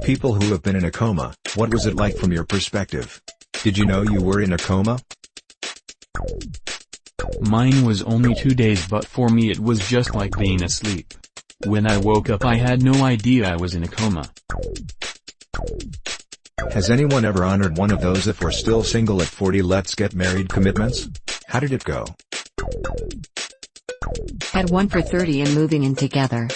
People who have been in a coma, what was it like from your perspective? Did you know you were in a coma? Mine was only 2 days, but for me it was just like being asleep. When I woke up I had no idea I was in a coma. Has anyone ever honored one of those "if we're still single at 40 let's get married" commitments? How did it go? Had one for 30 and moving in together.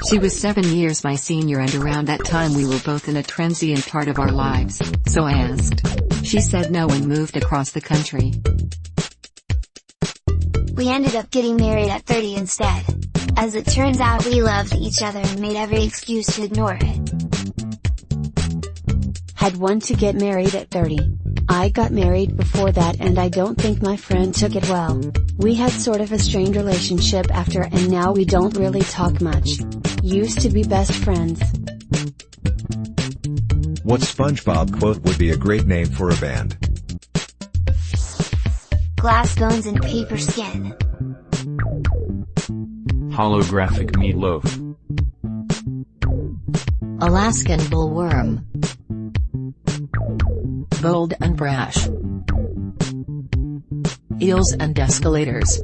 She was 7 years my senior, and around that time we were both in a transient part of our lives, so I asked. She said no and moved across the country. We ended up getting married at 30 instead. As it turns out, we loved each other and made every excuse to ignore it. Had one to get married at 30. I got married before that and I don't think my friend took it well. We had sort of a strained relationship after, and now we don't really talk much. Used to be best friends. What SpongeBob quote would be a great name for a band? Glass bones and paper skin. Holographic meatloaf. Alaskan bullworm. Bold and brash. Eels and escalators.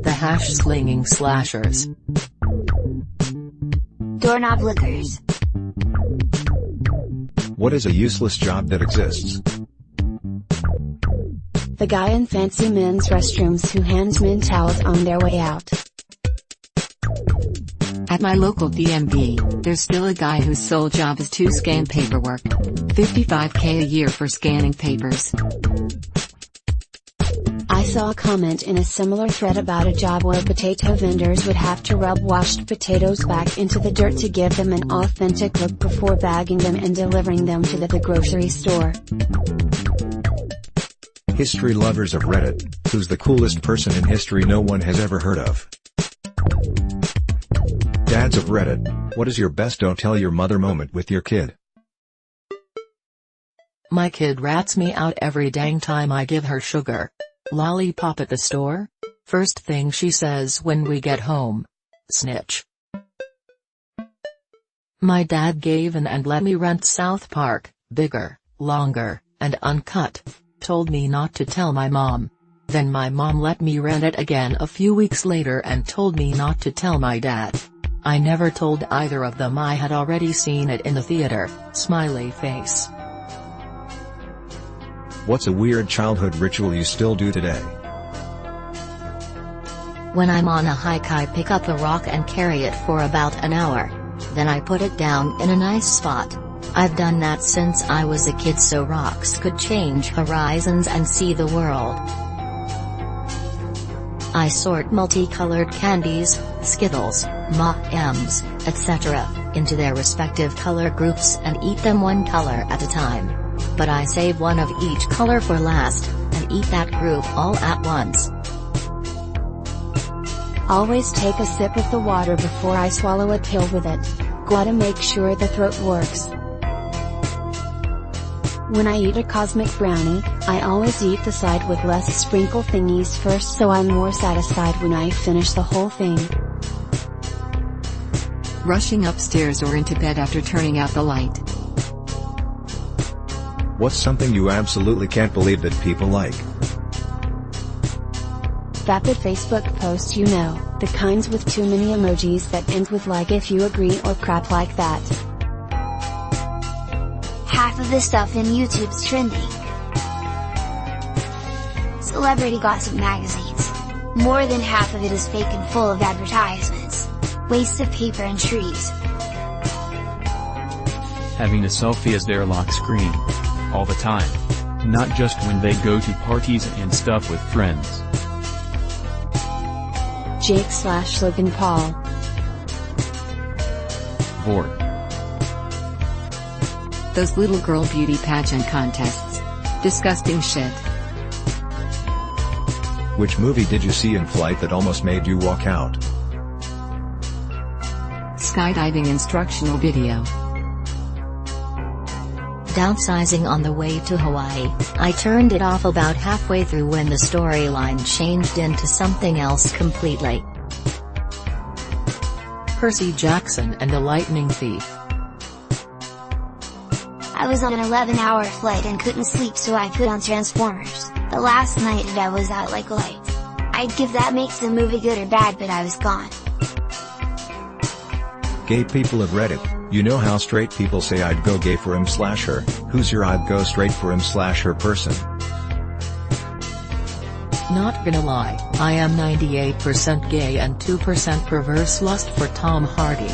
The hash-slinging slashers. Doorknob lickers. What is a useless job that exists? The guy in fancy men's restrooms who hands men towels on their way out. At my local DMV, there's still a guy whose sole job is to scan paperwork. $55K a year for scanning papers. I saw a comment in a similar thread about a job where potato vendors would have to rub washed potatoes back into the dirt to give them an authentic look before bagging them and delivering them to the grocery store. History lovers of Reddit, who's the coolest person in history no one has ever heard of? Dads of Reddit, what is your best don't tell your mother moment with your kid? My kid rats me out every dang time I give her sugar. Lollipop at the store? First thing she says when we get home. Snitch. My dad gave in and let me rent South Park, bigger, longer, and uncut. Told me not to tell my mom. Then my mom let me rent it again a few weeks later and told me not to tell my dad. I never told either of them I had already seen it in the theater, smiley face. What's a weird childhood ritual you still do today? When I'm on a hike I pick up a rock and carry it for about an hour. Then I put it down in a nice spot. I've done that since I was a kid so rocks could change horizons and see the world. I sort multicolored candies, Skittles, M&Ms, etc., into their respective color groups and eat them one color at a time. But I save one of each color for last, and eat that group all at once. Always take a sip of the water before I swallow a pill with it. Gotta make sure the throat works. When I eat a cosmic brownie, I always eat the side with less sprinkle thingies first so I'm more satisfied when I finish the whole thing. Rushing upstairs or into bed after turning out the light. What's something you absolutely can't believe that people like? Vapid Facebook post, you know, the kinds with too many emojis that end with like if you agree or crap like that. Half of the stuff in YouTube's trending. Celebrity gossip magazines. More than half of it is fake and full of advertisements. Waste of paper and trees. Having a selfie as their lock screen. All the time. Not just when they go to parties and stuff with friends. Jake/Logan Paul. Vort. Those little girl beauty pageant contests. Disgusting shit. Which movie did you see in flight that almost made you walk out? Skydiving instructional video. Downsizing on the way to Hawaii, I turned it off about halfway through when the storyline changed into something else completely. Percy Jackson and the Lightning Thief. I was on an 11-hour flight and couldn't sleep, so I put on Transformers. The last night that I was out like light. I'd give that makes the movie good or bad, but I was gone. Gay people of Reddit, you know how straight people say I'd go gay for him/her, who's your I'd go straight for him/her person? Not gonna lie, I am 98% gay and 2% perverse lust for Tom Hardy.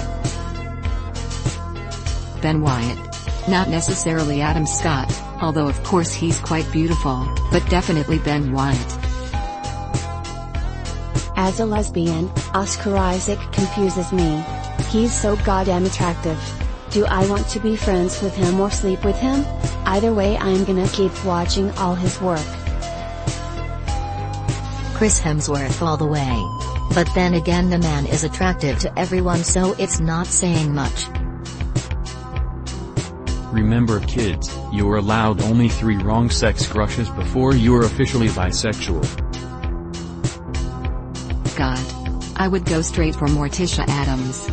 Ben Wyatt. Not necessarily Adam Scott, although of course he's quite beautiful, but definitely Ben Wyatt. As a lesbian, Oscar Isaac confuses me. He's so goddamn attractive. Do I want to be friends with him or sleep with him? Either way, I'm gonna keep watching all his work. Chris Hemsworth all the way. But then again, the man is attractive to everyone, so it's not saying much. Remember kids, you're allowed only 3 wrong sex crushes before you're officially bisexual. God. I would go straight for Morticia Addams.